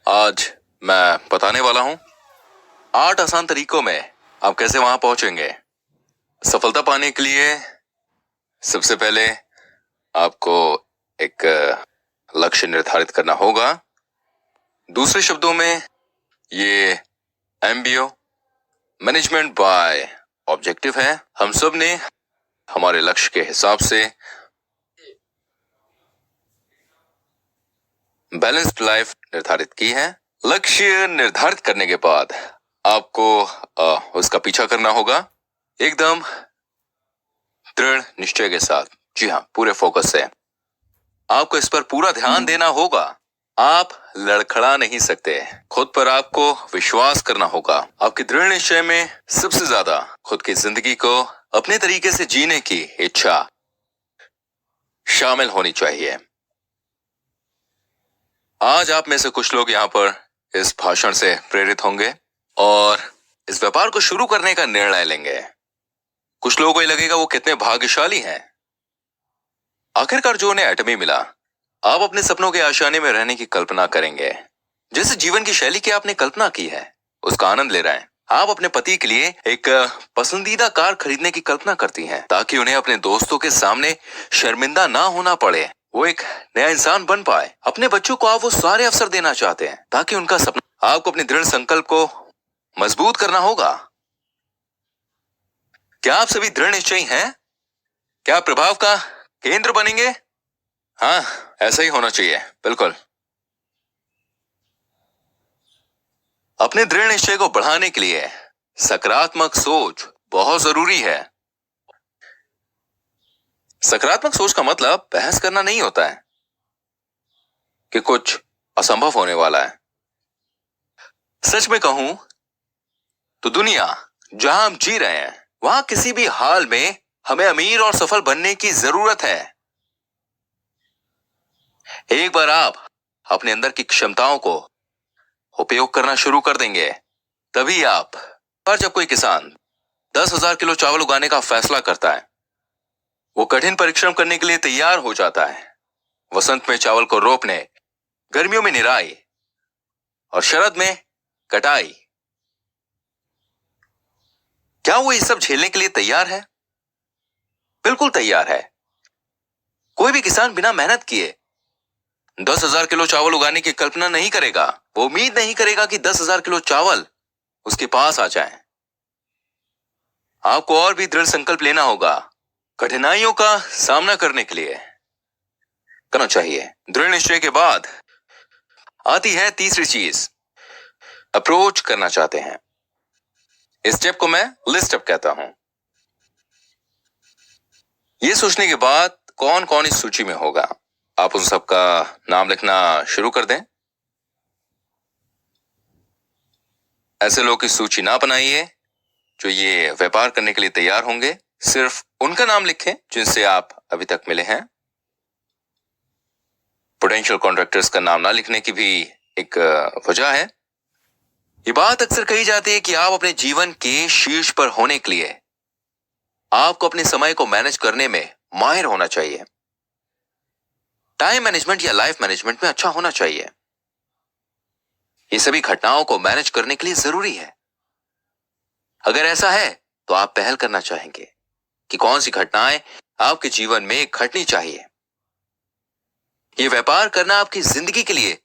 आज मैं बताने वाला हूं 8 आसान तरीकों में आप कैसे वहां पहुंचेंगे। सफलता पाने के लिए सबसे पहले आपको एक लक्ष्य निर्धारित करना होगा। दूसरे शब्दों में ये MBO मैनेजमेंट बाय ऑब्जेक्टिव है। हम सब ने हमारे लक्ष्य के हिसाब से बैलेंस्ड लाइफ निर्धारित की है। लक्ष्य निर्धारित करने के बाद आपको उसका पीछा करना होगा एकदम दृढ़ निश्चय के साथ। जी हाँ, पूरे फोकस से आपको इस पर पूरा ध्यान देना होगा। आप लड़खड़ा नहीं सकते। खुद पर आपको विश्वास करना होगा। आपके दृढ़ निश्चय में सबसे ज्यादा खुद की जिंदगी को अपने तरीके से जीने की इच्छा शामिल होनी चाहिए। आज आप में से कुछ लोग यहाँ पर इस भाषण से प्रेरित होंगे और इस व्यापार को शुरू करने का निर्णय लेंगे। कुछ लोगों को ये लगेगा वो कितने भाग्यशाली हैं, आखिरकार जो उन्हें एटमी मिला। आप अपने सपनों के आशियाने में रहने की कल्पना करेंगे। जैसे जीवन की शैली की आपने कल्पना की है उसका आनंद ले रहे हैं। आप अपने पति के लिए एक पसंदीदा कार खरीदने की कल्पना करती हैं ताकि उन्हें अपने दोस्तों के सामने शर्मिंदा ना होना पड़े, वो एक नया इंसान बन पाए। अपने बच्चों को आप वो सारे अवसर देना चाहते हैं ताकि उनका सपना। आपको अपने दृढ़ संकल्प को मजबूत करना होगा। क्या आप सभी दृढ़ निश्चयी हैं? क्या आप प्रभाव का केंद्र बनेंगे? हाँ, ऐसा ही होना चाहिए, बिल्कुल। अपने दृढ़ निश्चय को बढ़ाने के लिए सकारात्मक सोच बहुत जरूरी है। सकारात्मक सोच का मतलब बहस करना नहीं होता है कि कुछ असंभव होने वाला है। सच में कहूं तो दुनिया जहां हम जी रहे हैं वहां किसी भी हाल में हमें अमीर और सफल बनने की जरूरत है। एक बार आप अपने अंदर की क्षमताओं को उपयोग करना शुरू कर देंगे तभी आप। पर जब कोई किसान 10,000 किलो चावल उगाने का फैसला करता है, वो कठिन परिश्रम करने के लिए तैयार हो जाता है। वसंत में चावल को रोपने, गर्मियों में निराई और शरद में कटाई। क्या वो ये सब झेलने के लिए तैयार है? बिल्कुल तैयार है। कोई भी किसान बिना मेहनत किए 10,000 किलो चावल उगाने की कल्पना नहीं करेगा। वो उम्मीद नहीं करेगा कि 10,000 किलो चावल उसके पास आ जाए। आपको और भी दृढ़ संकल्प लेना होगा। कठिनाइयों का सामना करने के लिए करना चाहिए। दृढ़ निश्चय के बाद आती है तीसरी चीज, अप्रोच करना चाहते हैं। इस स्टेप को मैं लिस्ट अप कहता हूं। यह सोचने के बाद कौन कौन इस सूची में होगा, आप उन सबका नाम लिखना शुरू कर दें। ऐसे लोग की सूची ना बनाइए जो ये व्यापार करने के लिए तैयार होंगे। सिर्फ उनका नाम लिखें जिनसे आप अभी तक मिले हैं। पोटेंशियल कॉन्ट्रैक्टर्स का नाम ना लिखने की भी एक वजह है। ये बात अक्सर कही जाती है कि आप अपने जीवन के शीर्ष पर होने के लिए आपको अपने समय को मैनेज करने में माहिर होना चाहिए। टाइम मैनेजमेंट या लाइफ मैनेजमेंट में अच्छा होना चाहिए। ये सभी घटनाओं को मैनेज करने के लिए जरूरी है। अगर ऐसा है तो आप पहल करना चाहेंगे कि कौन सी घटनाएं आपके जीवन में घटनी चाहिए। यह व्यापार करना आपकी जिंदगी के लिए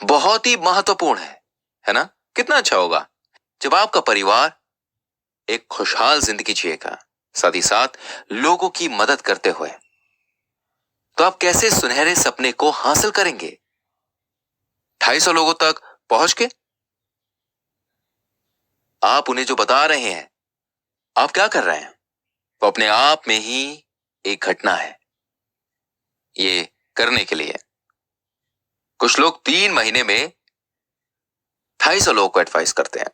बहुत ही महत्वपूर्ण है ना? कितना अच्छा होगा जब आपका परिवार एक खुशहाल जिंदगी जिएगा, साथ ही साथ लोगों की मदद करते हुए। तो आप कैसे सुनहरे सपने को हासिल करेंगे? 250 लोगों तक पहुंच के आप उन्हें जो बता रहे हैं, आप क्या कर रहे हैं, वो अपने आप में ही एक घटना है। ये करने के लिए कुछ लोग 3 महीने में 250 लोगों को एडवाइस करते हैं।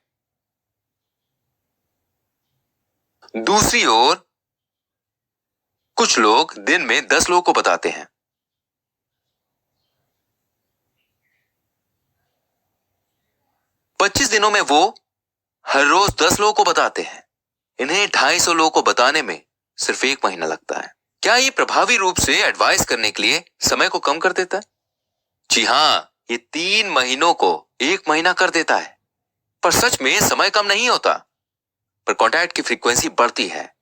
दूसरी ओर कुछ लोग दिन में 10 लोगों को बताते हैं। पच्चीस दिनों में वो हर रोज 10 लोगों को बताते हैं। इन्हें 250 लोगों को बताने में सिर्फ 1 महीना लगता है। क्या ये प्रभावी रूप से एडवाइस करने के लिए समय को कम कर देता है? जी हां, ये 3 महीनों को 1 महीना कर देता है। पर सच में समय कम नहीं होता, पर कांटेक्ट की फ्रीक्वेंसी बढ़ती है।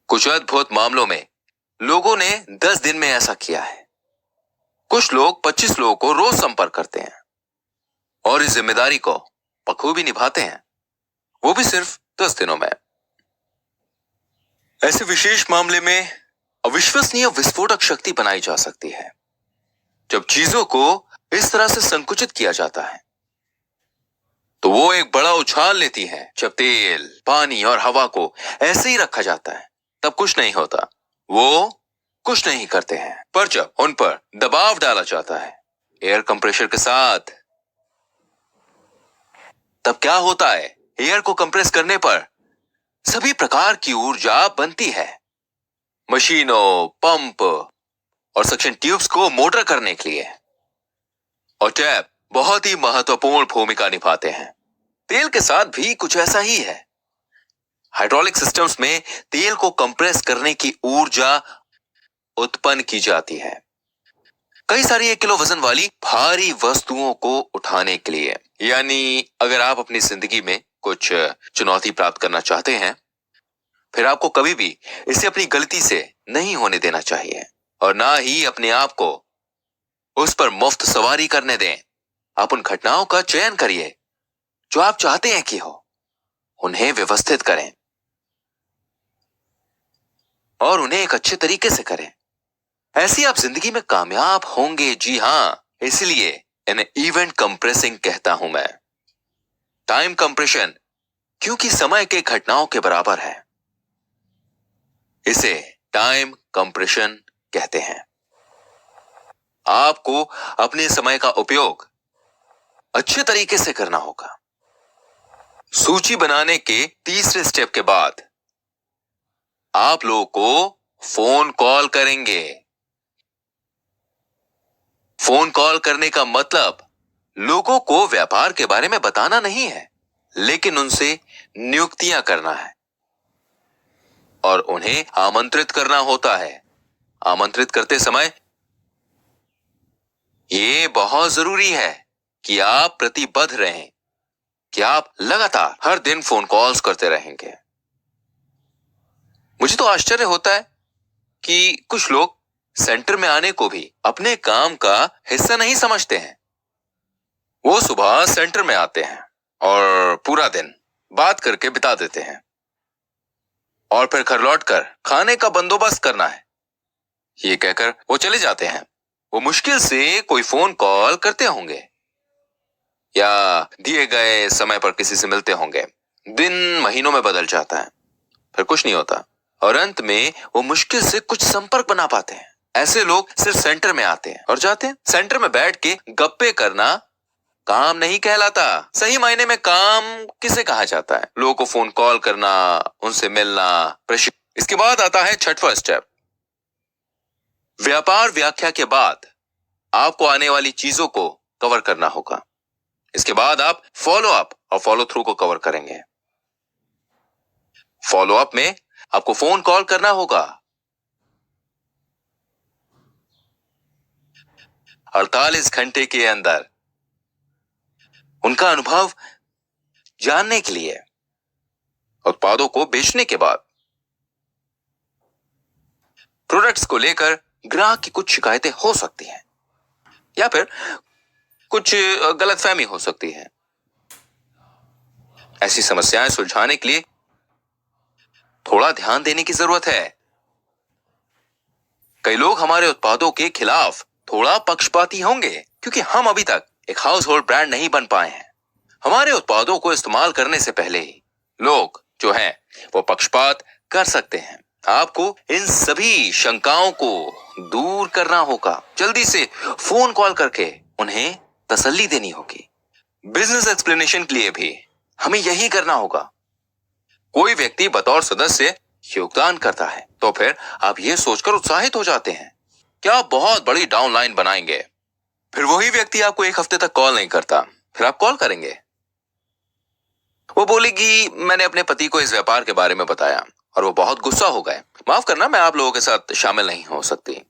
कुछ अद्भुत मामलों में लोगों ने 10 दिन में ऐसा किया है। कुछ लोग 25 लोगों को रोज संपर्क करते हैं और इस जिम्मेदारी को बखूबी निभाते हैं, वो भी सिर्फ 10 दिनों में। ऐसे विशेष मामले में अविश्वसनीय विस्फोटक शक्ति बनाई जा सकती है जब चीजों को इस तरह से संकुचित किया जाता है। तो वो एक बड़ा उछाल लेती है। जब तेल, पानी और हवा को ऐसे ही रखा जाता है तब कुछ नहीं होता, वो कुछ नहीं करते हैं। पर जब उन पर दबाव डाला जाता है एयर कंप्रेशर के साथ, तब क्या होता है? एयर को कंप्रेस करने पर सभी प्रकार की ऊर्जा बनती है। मशीनों, पंप और सक्शन ट्यूब्स को मोटर करने के लिए। और टैप बहुत ही महत्वपूर्ण भूमिका निभाते हैं। तेल के साथ भी कुछ ऐसा ही है। हाइड्रोलिक सिस्टम्स में तेल को कंप्रेस करने की ऊर्जा उत्पन्न की जाती है कई सारी 1 किलो वजन वाली भारी वस्तुओं को उठाने के लिए। यानी अगर आप अपनी जिंदगी में कुछ चुनौती प्राप्त करना चाहते हैं, फिर आपको कभी भी इसे अपनी गलती से नहीं होने देना चाहिए और ना ही अपने आप को उस पर मुफ्त सवारी करने दें। आप उन घटनाओं का चयन करिए जो आप चाहते हैं कि हो, उन्हें व्यवस्थित करें और उन्हें एक अच्छे तरीके से करें। ऐसी आप जिंदगी में कामयाब होंगे। जी हां, इसलिए इन्हें इवेंट कंप्रेसिंग कहता हूं मैं। टाइम कंप्रेशन क्योंकि समय के घटनाओं के बराबर है, इसे टाइम कंप्रेशन कहते हैं। आपको अपने समय का उपयोग अच्छे तरीके से करना होगा। सूची बनाने के तीसरे स्टेप के बाद आप लोगों को फोन कॉल करेंगे। फोन कॉल करने का मतलब लोगों को व्यापार के बारे में बताना नहीं है, लेकिन उनसे नियुक्तियां करना है और उन्हें आमंत्रित करना होता है। आमंत्रित करते समय ये बहुत जरूरी है कि आप प्रतिबद्ध रहें, कि आप लगातार हर दिन फोन कॉल्स करते रहेंगे। मुझे तो आश्चर्य होता है कि कुछ लोग सेंटर में आने को भी अपने काम का हिस्सा नहीं समझते हैं। वो सुबह सेंटर में आते हैं और पूरा दिन बात करके बिता देते हैं और फिर घर लौटकर खाने का बंदोबस्त करना है, ये कहकर वो चले जाते हैं। वो मुश्किल से कोई फोन कॉल करते होंगे या दिए गए समय पर किसी से मिलते होंगे। दिन महीनों में बदल जाता है, फिर कुछ नहीं होता और अंत में वो मुश्किल से कुछ संपर्क बना पाते हैं। ऐसे लोग सिर्फ सेंटर में आते हैं और जाते हैं। सेंटर में बैठ के गप्पे करना काम नहीं कहलाता। सही मायने में काम किसे कहा जाता है? लोगों को फोन कॉल करना, उनसे मिलना, इसके बाद आता है छठवां स्टेप। व्यापार व्याख्या के बाद आपको आने वाली चीजों को कवर करना होगा। इसके बाद आप फॉलो अप और फॉलो थ्रू को कवर करेंगे। फॉलो अप में आपको फोन कॉल करना होगा। 48 घंटे के अंदर उनका अनुभव जानने के लिए। उत्पादों को बेचने के बाद प्रोडक्ट्स को लेकर ग्राहक की कुछ शिकायतें हो सकती हैं या फिर कुछ गलतफहमी हो सकती है। ऐसी समस्याएं सुलझाने के लिए थोड़ा ध्यान देने की जरूरत है। कई लोग हमारे उत्पादों के खिलाफ थोड़ा पक्षपाती होंगे क्योंकि हम अभी तक एक हाउस होल्ड ब्रांड नहीं बन पाए हैं। हमारे उत्पादों को इस्तेमाल करने से पहले ही लोग जो हैं वो पक्षपात कर सकते हैं। आपको इन सभी शंकाओं को दूर करना होगा। जल्दी से फोन कॉल करके उन्हें तसल्ली देनी होगी। बिजनेस एक्सप्लेनेशन के लिए भी हमें यही करना होगा। कोई व्यक्ति बतौर सदस्य योगदान करता है तो फिर आप ये सोचकर उत्साहित हो जाते हैं कि आप बहुत बड़ी डाउनलाइन बनाएंगे। फिर वही व्यक्ति आपको 1 हफ्ते तक कॉल नहीं करता, फिर आप कॉल करेंगे। वो बोलेगी मैंने अपने पति को इस व्यापार के बारे में बताया और वो बहुत गुस्सा हो गए। माफ करना, मैं आप लोगों के साथ शामिल नहीं हो सकती।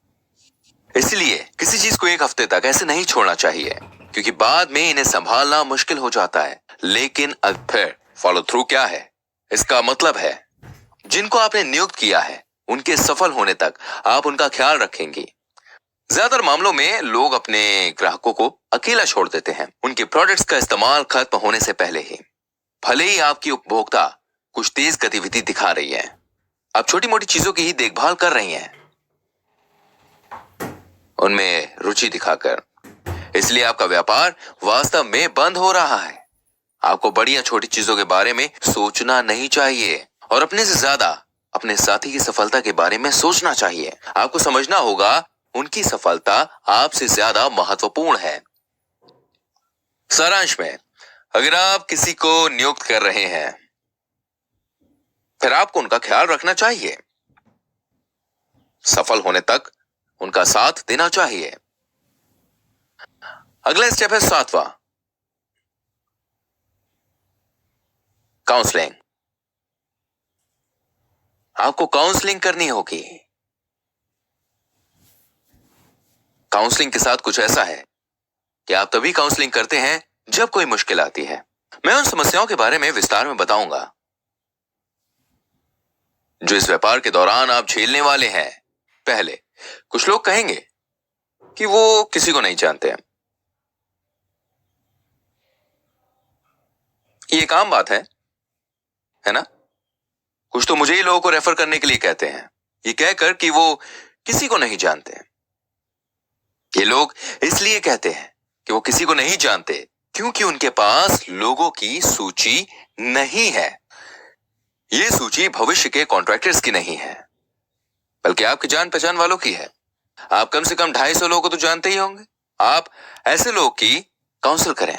इसलिए किसी चीज को एक हफ्ते तक ऐसे नहीं छोड़ना चाहिए, क्योंकि बाद में इन्हें संभालना मुश्किल हो जाता है। लेकिन अब फिर फॉलो थ्रू क्या है? इसका मतलब है जिनको आपने नियुक्त किया है उनके सफल होने तक आप उनका ख्याल रखेंगी। ज्यादातर मामलों में लोग अपने ग्राहकों को अकेला छोड़ देते हैं उनके प्रोडक्ट्स का इस्तेमाल खत्म होने से पहले ही। भले ही आपकी उपभोक्ता कुछ तेज गतिविधि दिखा रही है, आप छोटी मोटी चीजों की ही देखभाल कर रही हैं, उनमें रुचि दिखाकर। इसलिए आपका व्यापार वास्तव में बंद हो रहा है। आपको बड़ी या छोटी चीजों के बारे में सोचना नहीं चाहिए और अपने से ज्यादा अपने साथी की सफलता के बारे में सोचना चाहिए। आपको समझना होगा उनकी सफलता आपसे ज्यादा महत्वपूर्ण है। सारांश में, अगर आप किसी को नियुक्त कर रहे हैं फिर आपको उनका ख्याल रखना चाहिए, सफल होने तक उनका साथ देना चाहिए। अगला स्टेप है 7वां, काउंसलिंग। आपको काउंसलिंग करनी होगी। काउंसलिंग के साथ कुछ ऐसा है कि आप तभी काउंसलिंग करते हैं जब कोई मुश्किल आती है। मैं उन समस्याओं के बारे में विस्तार में बताऊंगा जो इस व्यापार के दौरान आप झेलने वाले हैं। पहले, कुछ लोग कहेंगे कि वो किसी को नहीं जानते हैं। ये एक आम बात है ना? कुछ तो मुझे ही लोगों को रेफर करने के लिए कहते हैं, ये कहकर कि वो किसी को नहीं जानते। ये लोग इसलिए कहते हैं कि वो किसी को नहीं जानते क्योंकि उनके पास लोगों की सूची नहीं है। ये सूची भविष्य के कॉन्ट्रैक्टर्स की नहीं है, बल्कि आपके जान पहचान वालों की है। आप कम से कम 250 लोगों को तो जानते ही होंगे। आप ऐसे लोग की काउंसिल करें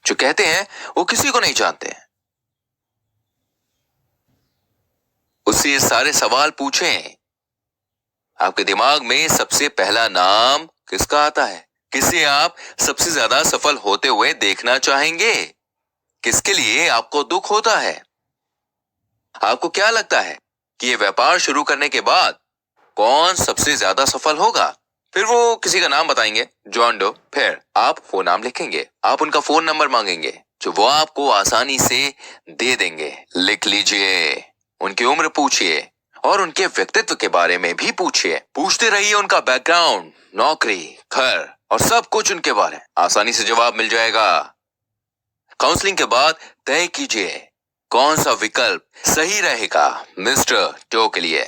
जो कहते हैं वो किसी को नहीं जानते। उससे सारे सवाल पूछें। आपके दिमाग में सबसे पहला नाम किसका आता है? किसे आप सबसे ज्यादा सफल होते हुए देखना चाहेंगे? किसके लिए आपको दुख होता है? आपको क्या लगता है कि ये व्यापार शुरू करने के बाद कौन सबसे ज्यादा सफल होगा? फिर वो किसी का नाम बताएंगे, जॉन डो। फिर आप वो नाम लिखेंगे, आप उनका फोन नंबर मांगेंगे जो वो आपको आसानी से दे देंगे। लिख लीजिए, उनकी उम्र पूछिए और उनके व्यक्तित्व के बारे में भी पूछिए। पूछते रहिए उनका बैकग्राउंड, नौकरी, घर और सब कुछ उनके बारे में। आसानी से जवाब मिल जाएगा। काउंसलिंग के बाद तय कीजिए कौन सा विकल्प सही रहेगा मिस्टर टो के लिए।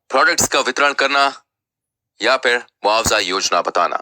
प्रोडक्ट्स का वितरण करना या फिर मुआवजा योजना बताना।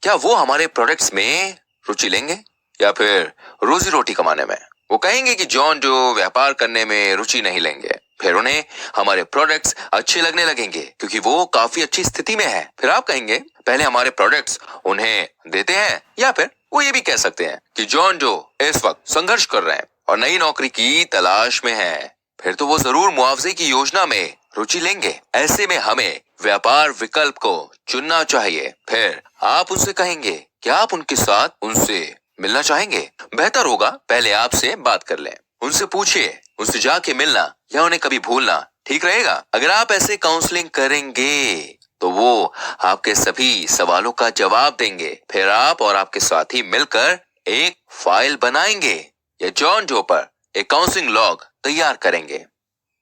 क्या वो हमारे प्रोडक्ट्स में रुचि लेंगे या फिर रोजी रोटी कमाने में? वो कहेंगे कि जॉन जो व्यापार करने में रुचि नहीं लेंगे। फिर उन्हें हमारे प्रोडक्ट्स अच्छे लगने लगेंगे क्योंकि वो काफी अच्छी स्थिति में है। फिर आप कहेंगे पहले हमारे प्रोडक्ट्स उन्हें देते हैं, या फिर वो ये भी कह सकते हैं कि जॉन जो इस वक्त संघर्ष कर रहे हैं और नई नौकरी की तलाश में है। फिर तो वो जरूर मुआवजे की योजना में रुचि लेंगे। ऐसे में हमें व्यापार विकल्प को चुनना चाहिए। फिर आप उनसे कहेंगे कि आप उनके साथ उनसे मिलना चाहेंगे। बेहतर होगा पहले आपसे बात कर लें। उनसे पूछिए, उनसे जाके मिलना या उन्हें कभी भूलना ठीक रहेगा। अगर आप ऐसे काउंसलिंग करेंगे तो वो आपके सभी सवालों का जवाब देंगे। फिर आप और आपके साथी मिलकर एक फाइल बनाएंगे या जॉन जो पर एक काउंसलिंग लॉग तैयार करेंगे।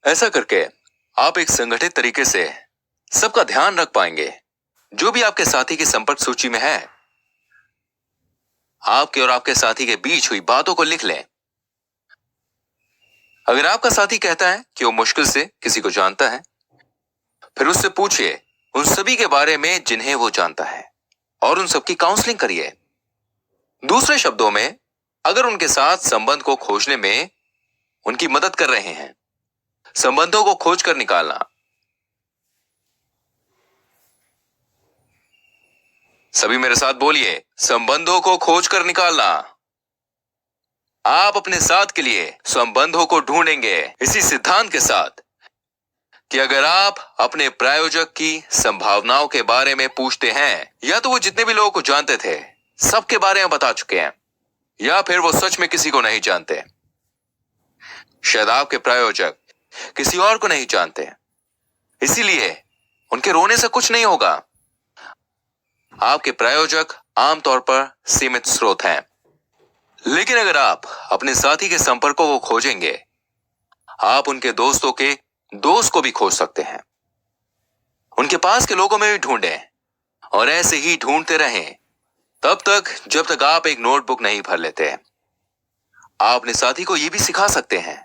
ऐसा करके आप एक संगठित तरीके से सबका ध्यान रख पाएंगे। जो भी आपके साथी की संपर्क सूची में है, आपके और आपके साथी के बीच हुई बातों को लिख लें। अगर आपका साथी कहता है कि वो मुश्किल से किसी को जानता है, फिर उससे पूछिए उन सभी के बारे में जिन्हें वो जानता है और उन सबकी काउंसलिंग करिए। दूसरे शब्दों में, अगर उनके साथ संबंध को खोजने में उनकी मदद कर रहे हैं, संबंधों को खोज कर निकालना। सभी मेरे साथ बोलिए, संबंधों को खोज कर निकालना। आप अपने साथ के लिए संबंधों को ढूंढेंगे इसी सिद्धांत के साथ कि अगर आप अपने प्रायोजक की संभावनाओं के बारे में पूछते हैं, या तो वो जितने भी लोगों को जानते थे सबके बारे में बता चुके हैं, या फिर वो सच में किसी को नहीं जानते। शायद आपके प्रायोजक किसी और को नहीं जानते, इसीलिए उनके रोने से कुछ नहीं होगा। आपके प्रायोजक आमतौर पर सीमित स्रोत हैं, लेकिन अगर आप अपने साथी के संपर्कों को खोजेंगे, आप उनके दोस्तों के दोस्त को भी खोज सकते हैं। उनके पास के लोगों में भी ढूंढें और ऐसे ही ढूंढते रहें तब तक जब तक आप एक नोटबुक नहीं भर लेते। आप अपने साथी को यह भी सिखा सकते हैं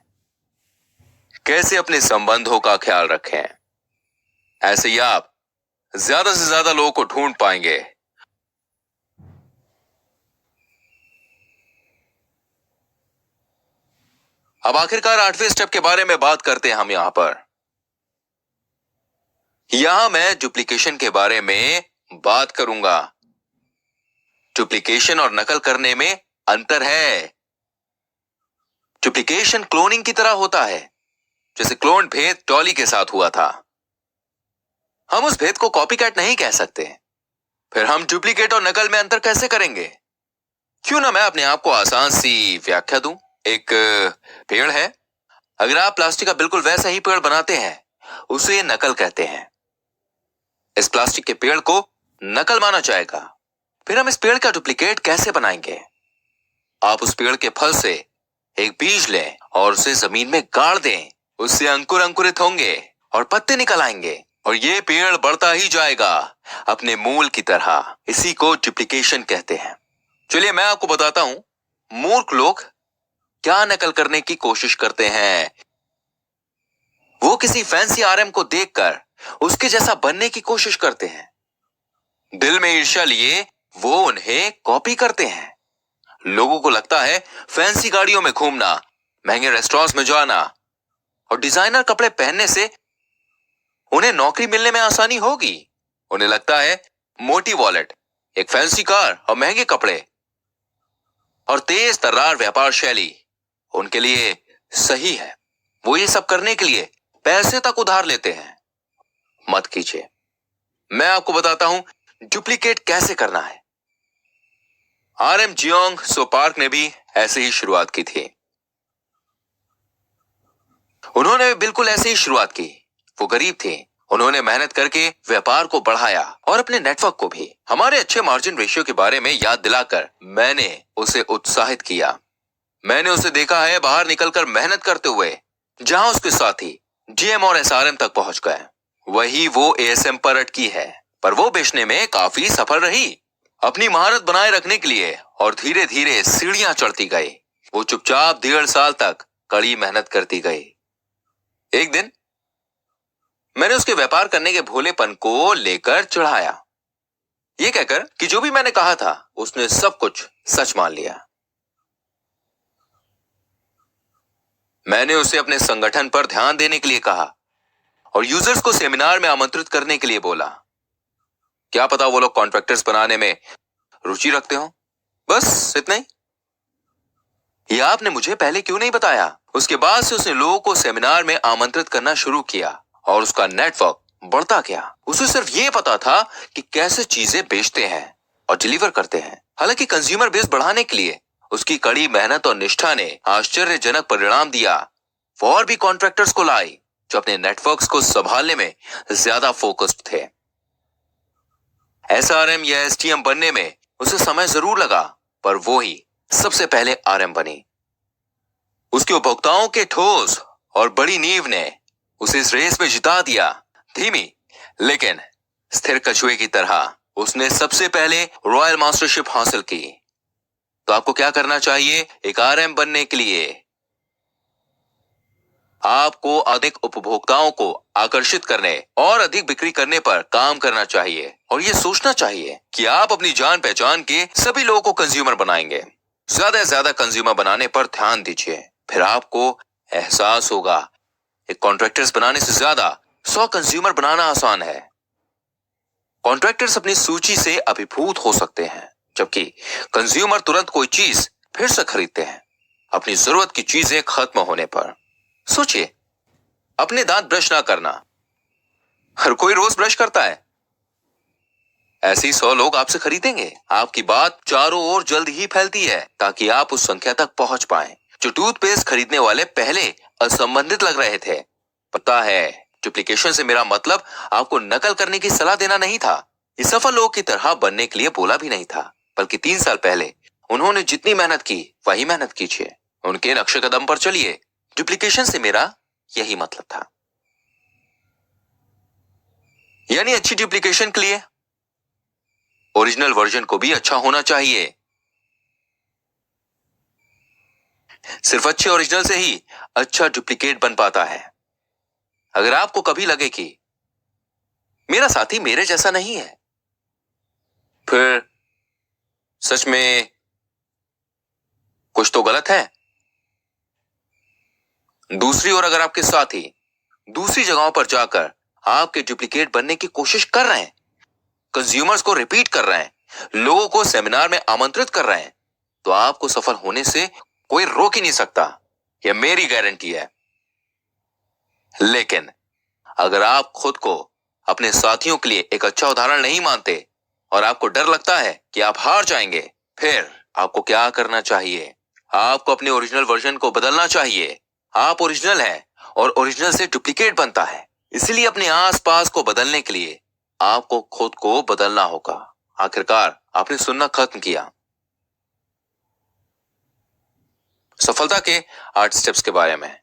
कैसे अपने संबंधों का ख्याल रखें। ऐसे ही आप ज्यादा से ज्यादा लोगों को ढूंढ पाएंगे। अब आखिरकार 8वें स्टेप के बारे में बात करते हैं हम यहां मैं डुप्लीकेशन के बारे में बात करूंगा। डुप्लीकेशन और नकल करने में अंतर है। डुप्लीकेशन क्लोनिंग की तरह होता है, जैसे क्लोन भेद डॉली के साथ हुआ था। हम उस भेद को कॉपीकैट नहीं कह सकते। फिर हम डुप्लीकेट और नकल में अंतर कैसे करेंगे? क्यों ना मैं अपने आप को आसान सी व्याख्या दूं। एक पेड़ है, अगर आप प्लास्टिक का बिल्कुल वैसा ही पेड़ बनाते हैं, उसे नकल कहते हैं। इस प्लास्टिक के पेड़ को नकल माना जाएगा। फिर हम इस पेड़ का डुप्लीकेट कैसे बनाएंगे? आप उस पेड़ के फल से एक बीज लें और उसे जमीन में गाड़ दें। उससे अंकुर अंकुरित होंगे और पत्ते निकल आएंगे और ये पेड़ बढ़ता ही जाएगा अपने मूल की तरह। इसी को डुप्लीकेशन कहते हैं। चलिए मैं आपको बताता हूं मूर्ख लोग क्या नकल करने की कोशिश करते हैं। वो किसी फैंसी आरएम को देखकर उसके जैसा बनने की कोशिश करते हैं। दिल में ईर्ष्या लिए वो उन्हें कॉपी करते हैं। लोगों को लगता है फैंसी गाड़ियों में घूमना, महंगे रेस्टोरेंट्स में जाना और डिजाइनर कपड़े पहनने से उन्हें नौकरी मिलने में आसानी होगी। उन्हें लगता है मोटी वॉलेट, एक फैंसी कार और महंगे कपड़े और तेज तर्रार व्यापार शैली उनके लिए सही है। वो ये सब करने के लिए पैसे तक उधार लेते हैं। मत कीजिए। मैं आपको बताता हूं डुप्लीकेट कैसे करना है। आरएम जियोंग सो पार्क ने भी ऐसे ही शुरुआत की थी। उन्होंने बिल्कुल ऐसे ही शुरुआत की। वो गरीब थे। उन्होंने मेहनत करके व्यापार को बढ़ाया और अपने नेटवर्क को भी। हमारे अच्छे मार्जिन रेशियो के बारे में याद दिलाकर मैंने उसे उत्साहित किया। मैंने उसे देखा है बाहर निकलकर मेहनत करते हुए, जहां उसके साथी जीएम और एसआरएम तक पहुंच गए। वही वो एएसएम पर अटकी है, पर वो बेचने में काफी सफल रही। अपनी महारत बनाए रखने के लिए और धीरे धीरे सीढ़ियां चढ़ती गई। वो चुपचाप 1.5 साल तक कड़ी मेहनत करती गई। एक दिन मैंने उसके व्यापार करने के भोलेपन को लेकर चिढ़ाया, ये कहकर कि जो भी मैंने कहा था उसने सब कुछ सच मान लिया। मैंने उसे अपने संगठन पर ध्यान देने के लिए कहा और यूजर्स को सेमिनार में आमंत्रित करने के लिए बोला। क्या पता वो लोग कॉन्ट्रैक्टर्स बनाने में रुचि रखते हो। बस इतना ही। यह आपने मुझे पहले क्यों नहीं बताया? उसके बाद से उसने लोगों को सेमिनार में आमंत्रित करना शुरू किया और उसका नेटवर्क बढ़ता गया। उसे सिर्फ ये पता था कि कैसे चीजें बेचते हैं और डिलीवर करते हैं। हालांकि कंज्यूमर बेस बढ़ाने के लिए उसकी कड़ी मेहनत और निष्ठा ने आश्चर्यजनक परिणाम दिया। वो और भी कॉन्ट्रैक्टर्स को लाई जो अपने नेटवर्क्स को संभालने में ज्यादा फोकस्ड थे। एसआरएम या एसटीएम बनने में उसे समय जरूर लगा, पर वो ही सबसे पहले आरएम बनी। उसके उपभोक्ताओं के ठोस और बड़ी नींव ने उसे इस रेस में जिता दिया। धीमी लेकिन स्थिर कछुए की तरह उसने सबसे पहले रॉयल मास्टरशिप हासिल की। तो आपको क्या करना चाहिए एक आरएम बनने के लिए? आपको अधिक उपभोक्ताओं को आकर्षित करने और अधिक बिक्री करने पर काम करना चाहिए और यह सोचना चाहिए कि आप अपनी जान पहचान के सभी लोगों को कंज्यूमर बनाएंगे। ज्यादा से ज्यादा कंज्यूमर बनाने पर ध्यान दीजिए। फिर आपको एहसास होगा एक कॉन्ट्रैक्टर्स बनाने से ज्यादा 100 कंज्यूमर बनाना आसान है। कॉन्ट्रैक्टर्स अपनी सूची से अभिभूत हो सकते हैं, जबकि कंज्यूमर तुरंत कोई चीज फिर से खरीदते हैं अपनी जरूरत की चीजें खत्म होने पर। सोचिए, अपने दांत ब्रश ना करना। हर कोई रोज ब्रश करता है। ऐसे ही 100 लोग आपसे खरीदेंगे। आपकी बात चारों ओर जल्द ही फैलती है ताकि आप उस संख्या तक पहुंच पाएं। जो टूथपेस्ट खरीदने वाले पहले असंबंधित लग रहे थे, पता है डुप्लीकेशन से मेरा मतलब आपको नकल करने की सलाह देना नहीं था। ये सफल लोगों की तरह बनने के लिए बोला भी नहीं था, बल्कि 3 साल पहले उन्होंने जितनी मेहनत की वही मेहनत कीजिए, उनके नक्शे कदम पर चलिए। डुप्लीकेशन से मेरा यही मतलब था। यानी अच्छी डुप्लीकेशन के लिए ओरिजिनल वर्जन को भी अच्छा होना चाहिए। सिर्फ अच्छे ओरिजिनल से ही अच्छा डुप्लीकेट बन पाता है। अगर आपको कभी लगे कि मेरा साथी मेरे जैसा नहीं है, फिर सच में कुछ तो गलत है। दूसरी ओर अगर आपके साथी दूसरी जगहों पर जाकर आपके डुप्लीकेट बनने की कोशिश कर रहे हैं, कंज्यूमर्स को रिपीट कर रहे हैं, लोगों को सेमिनार में आमंत्रित कर रहे हैं, तो आपको सफल होने से कोई रोक ही नहीं सकता। यह मेरी गारंटी है। लेकिन अगर आप खुद को अपने साथियों के लिए एक अच्छा उदाहरण नहीं मानते और आपको डर लगता है कि आप हार जाएंगे, फिर आपको क्या करना चाहिए? आपको अपने ओरिजिनल वर्जन को बदलना चाहिए। आप ओरिजिनल हैं और ओरिजिनल से डुप्लीकेट बनता है। इसलिए अपने आसपास को बदलने के लिए आपको खुद को बदलना होगा। आखिरकार आपने सुनना खत्म किया। सफलता के 8 स्टेप्स के बारे में।